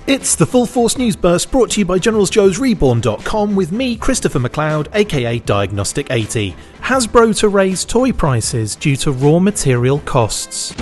It's the Full Force News Burst brought to you by GeneralsJoes Reborn.com with me, Christopher McLeod AKA Diagnostic 80. Hasbro to raise toy prices due to raw material costs.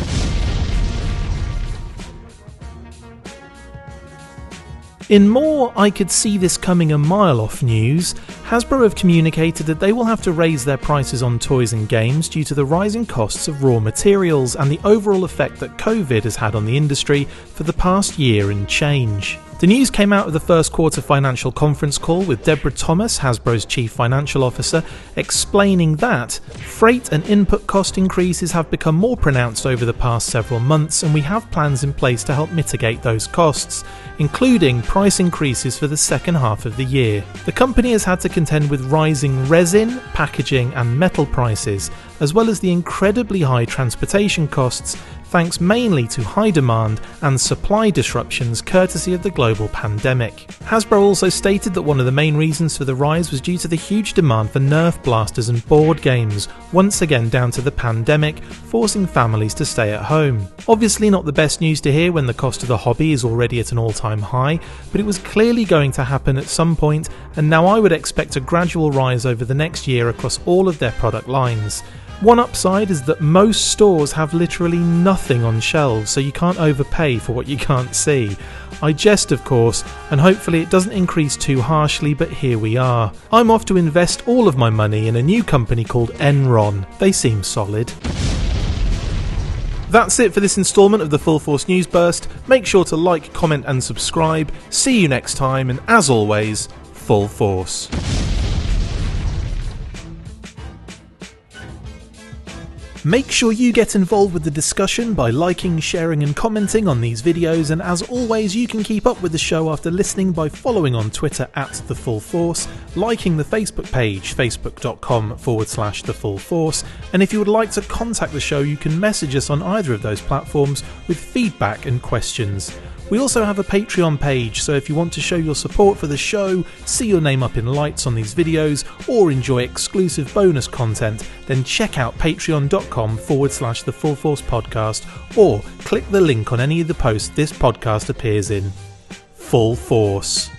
In more I could see this coming a mile off news, Hasbro have communicated that they will have to raise their prices on toys and games due to the rising costs of raw materials and the overall effect that COVID has had on the industry for the past year and change. The news came out of the first quarter financial conference call with Deborah Thomas, Hasbro's chief financial officer, explaining that freight and input cost increases have become more pronounced over the past several months and we have plans in place to help mitigate those costs, including price increases for the second half of the year. The company has had to contend with rising resin, packaging and metal prices, as well as the incredibly high transportation costs, thanks mainly to high demand and supply disruptions courtesy of the global pandemic. Hasbro also stated that one of the main reasons for the rise was due to the huge demand for Nerf blasters and board games, once again down to the pandemic, forcing families to stay at home. Obviously not the best news to hear when the cost of the hobby is already at an all-time high, but it was clearly going to happen at some point, and now I would expect a gradual rise over the next year across all of their product lines. One upside is that most stores have literally nothing on shelves, so you can't overpay for what you can't see. I jest of course, and hopefully it doesn't increase too harshly, but here we are. I'm off to invest all of my money in a new company called Enron. They seem solid. That's it for this instalment of the Full Force News Burst. Make sure to like, comment and subscribe. See you next time, and as always, full force. Make sure you get involved with the discussion by liking, sharing and commenting on these videos, and as always you can keep up with the show after listening by following on Twitter @TheFullForce, liking the Facebook page facebook.com/TheFullForce, and if you would like to contact the show you can message us on either of those platforms with feedback and questions. We also have a Patreon page, so if you want to show your support for the show, see your name up in lights on these videos, or enjoy exclusive bonus content, then check out patreon.com/TheFullForce podcast, or click the link on any of the posts this podcast appears in. Full Force.